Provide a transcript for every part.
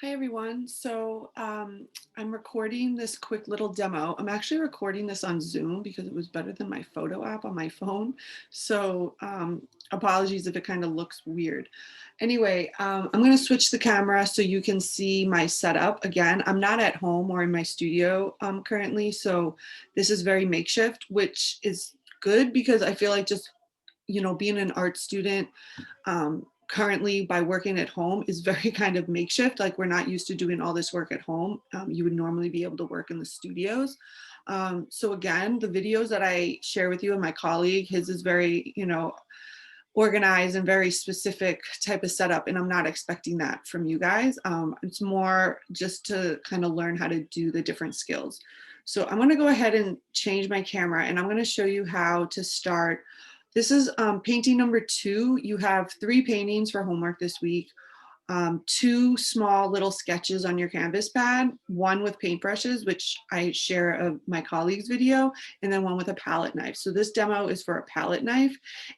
Hi everyone. I'm recording this quick little demo. I'm actually recording this on Zoom because it was better than my photo app on my phone. Apologies if it kind of looks weird. Anyway, I'm going to switch the camera so you can see my setup. Again, I'm not at home or in my studio currently, so this is very makeshift, which is good because I feel like just, being an art student, currently by working at home is very kind of makeshift. Like we're not used to doing all this work at home. You would normally be able to work in the studios. So again, the videos that I share with you and my colleague, his is very, organized and very specific type of setup. And I'm not expecting that from you guys. It's more just to kind of learn how to do the different skills. So I'm going to go ahead and change my camera and I'm going to show you how to start. This is painting number 2. You have 3 paintings for homework this week. 2 small little sketches on your canvas pad, one with paintbrushes, which I share of my colleague's video, and then one with a palette knife. So this demo is for a palette knife.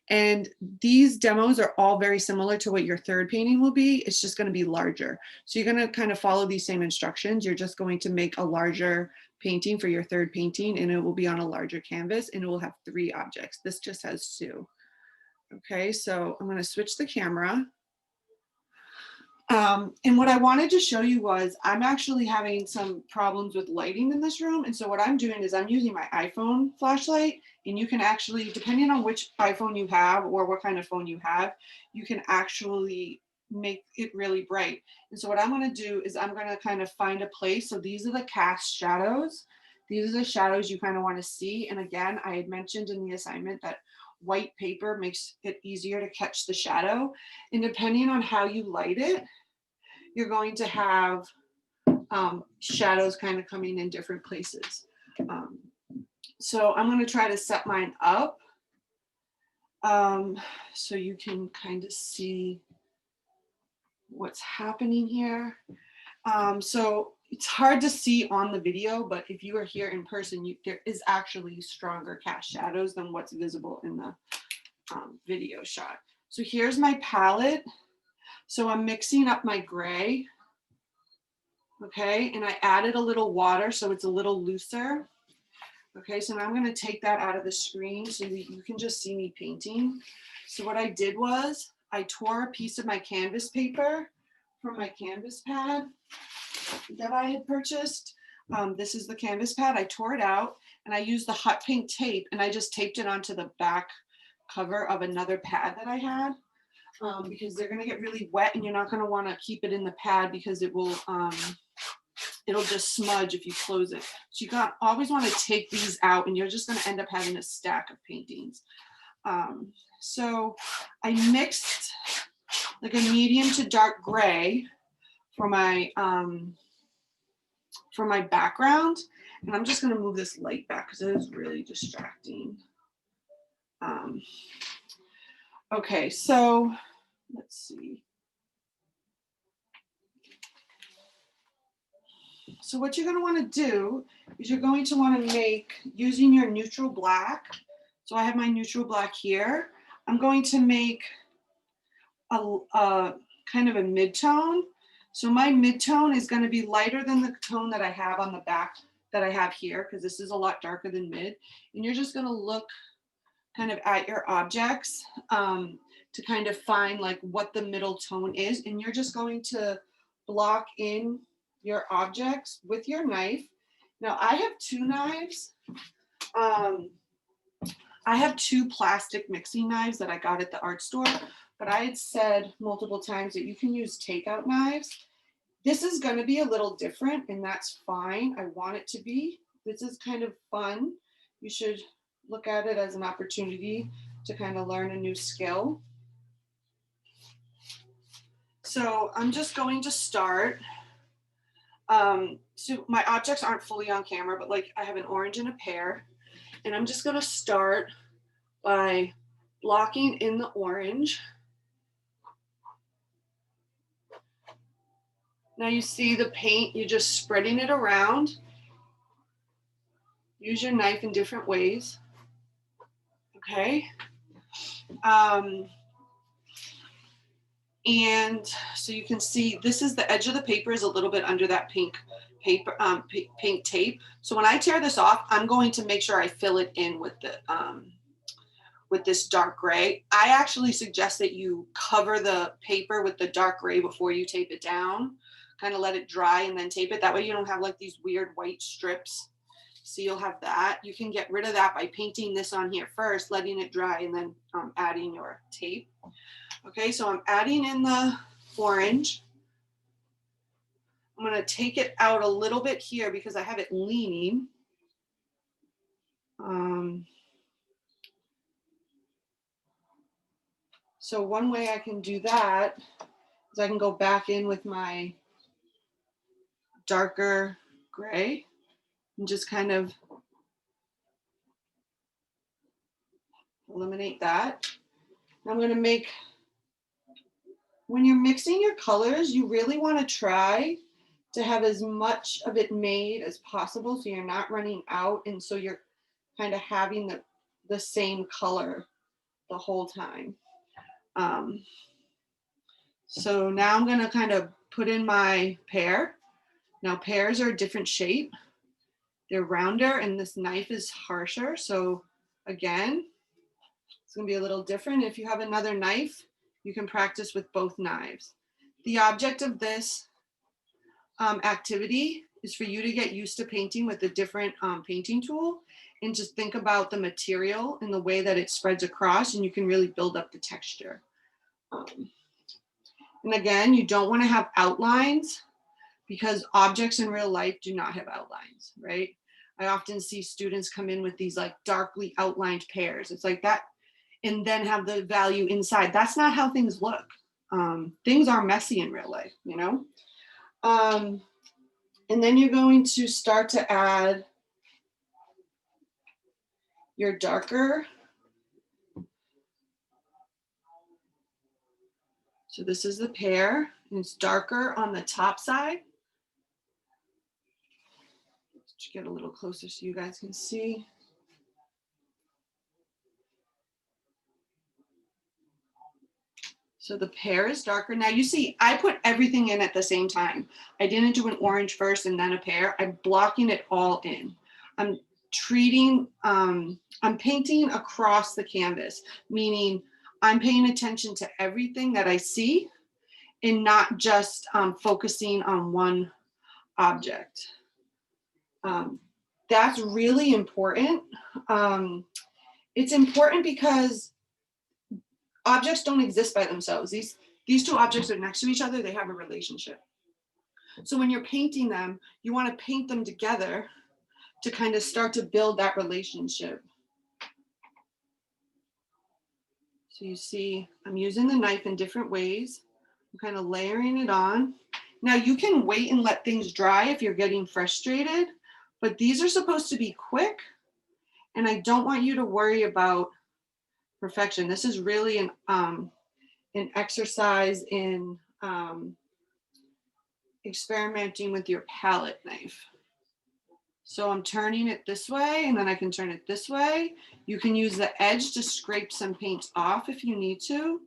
And these demos are all very similar to what your third painting will be. It's just going to be larger. So you're going to kind of follow these same instructions. You're just going to make a larger painting for your third painting, and it will be on a larger canvas, and it will have 3 objects. This just has 2. Okay, so I'm going to switch the camera. And what I wanted to show you was I'm actually having some problems with lighting in this room. And so what I'm doing is I'm using my iPhone flashlight, and you can actually, depending on which iPhone you have or what kind of phone you have, you can actually make it really bright. And so what I'm going to do is I'm going to kind of find a place. So these are the cast shadows. These are the shadows you kind of want to see. And again, I had mentioned in the assignment that white paper makes it easier to catch the shadow. And depending on how you light it, you're going to have shadows kind of coming in different places. So I'm going to try to set mine up so you can kind of see what's happening here. So it's hard to see on the video, but if you are here in person, there is actually stronger cast shadows than what's visible in the video shot. So here's my palette. So I'm mixing up my gray. Okay, and I added a little water so it's a little looser. Okay, so now I'm going to take that out of the screen so that you can just see me painting. So what I did was I tore a piece of my canvas paper from my canvas pad that I had purchased. This is the canvas pad. I tore it out and I used the hot pink tape and I just taped it onto the back cover of another pad that I had. Because they're going to get really wet and you're not going to want to keep it in the pad because it will it'll just smudge if you close it. So you always want to take these out and you're just going to end up having a stack of paintings. So I mixed like a medium to dark gray for my background. And I'm just going to move this light back because it is really distracting. Okay, so let's see. So what you're going to want to do is you're going to want to make, using your neutral black. So I have my neutral black here. I'm going to make a kind of a mid-tone. So my mid-tone is going to be lighter than the tone that I have on the back that I have here, because this is a lot darker than mid. And you're just going to look kind of at your objects to kind of find like what the middle tone is. And you're just going to block in your objects with your knife. Now I have 2 knives. I have 2 plastic mixing knives that I got at the art store, but I had said multiple times that you can use takeout knives. This is going to be a little different and that's fine. I want it to be. This is kind of fun. You should look at it as an opportunity to kind of learn a new skill. So I'm just going to start. So my objects aren't fully on camera, but like I have an orange and a pear, and I'm just going to start by blocking in the orange. Now you see the paint, you're just spreading it around. Use your knife in different ways. Okay. And so you can see this is the edge of the paper is a little bit under that pink paper, pink tape. So when I tear this off, I'm going to make sure I fill it in with this dark gray. I actually suggest that you cover the paper with the dark gray before you tape it down, kind of let it dry and then tape it. That way you don't have like these weird white strips. So you'll have that. You can get rid of that by painting this on here first, letting it dry, and then adding your tape. Okay, so I'm adding in the orange. I'm going to take it out a little bit here because I have it leaning. So one way I can do that is I can go back in with my darker gray and just kind of eliminate that. I'm going to make, when you're mixing your colors, you really want to try to have as much of it made as possible so you're not running out, and so you're kind of having the same color the whole time. So now I'm going to kind of put in my pear. Now pears are a different shape. They're rounder and this knife is harsher. So again, it's going to be a little different. If you have another knife, you can practice with both knives. The object of this activity is for you to get used to painting with a different painting tool, and just think about the material and the way that it spreads across, and you can really build up the texture. And again, you don't want to have outlines because objects in real life do not have outlines, right? I often see students come in with these like darkly outlined pears. It's like that, and then have the value inside. That's not how things look. Things are messy in real life, you know? And then you're going to start to add your darker. So this is the pear, and it's darker on the top side. Let's get a little closer so you guys can see. So the pear is darker. Now you see, I put everything in at the same time. I didn't do an orange first and then a pear. I'm blocking it all in. I'm treating, I'm painting across the canvas, meaning I'm paying attention to everything that I see and not just focusing on one object. That's really important. It's important because objects don't exist by themselves. These two objects are next to each other. They have a relationship. So when you're painting them, you want to paint them together to kind of start to build that relationship. So you see, I'm using the knife in different ways. I'm kind of layering it on. Now you can wait and let things dry if you're getting frustrated, but these are supposed to be quick, and I don't want you to worry about perfection. This is really an exercise in experimenting with your palette knife. So I'm turning it this way, and then I can turn it this way. You can use the edge to scrape some paint off if you need to.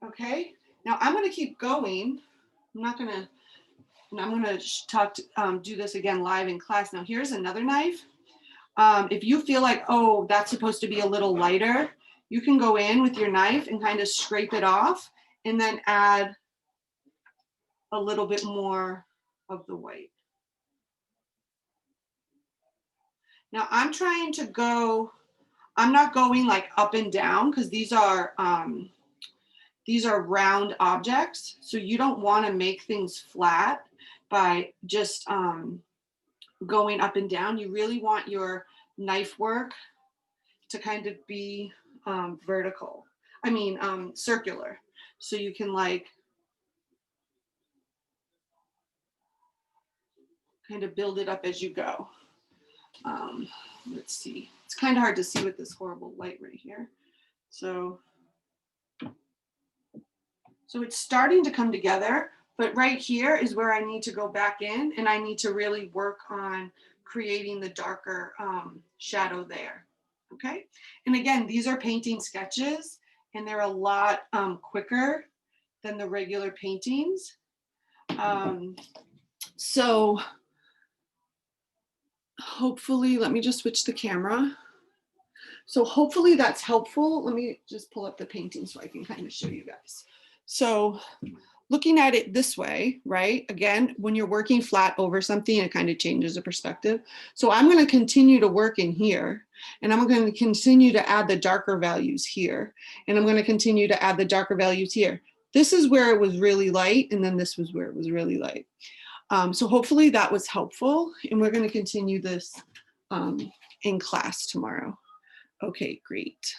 Okay, now I'm going to keep going. I'm not going to, and I'm going to do this again live in class. Now here's another knife. If you feel like, oh, that's supposed to be a little lighter, you can go in with your knife and kind of scrape it off and then add a little bit more of the white. Now I'm trying to go, I'm not going like up and down because these are round objects. So you don't want to make things flat by just going up and down. You really want your knife work to kind of be vertical. I mean, circular. So you can like kind of build it up as you go. Let's see. It's kind of hard to see with this horrible light right here. So it's starting to come together, But right here is where I need to go back in and I need to really work on creating the darker shadow there. Okay. And again, these are painting sketches and they're a lot quicker than the regular paintings. So hopefully, let me just switch the camera. So hopefully that's helpful. Let me just pull up the painting so I can kind of show you guys. So looking at it this way, right? Again, when you're working flat over something, it kind of changes the perspective. So I'm going to continue to work in here and I'm going to continue to add the darker values here. And I'm going to continue to add the darker values here. This is where it was really light. And then this was where it was really light. So hopefully that was helpful. And we're going to continue this in class tomorrow. Okay, great.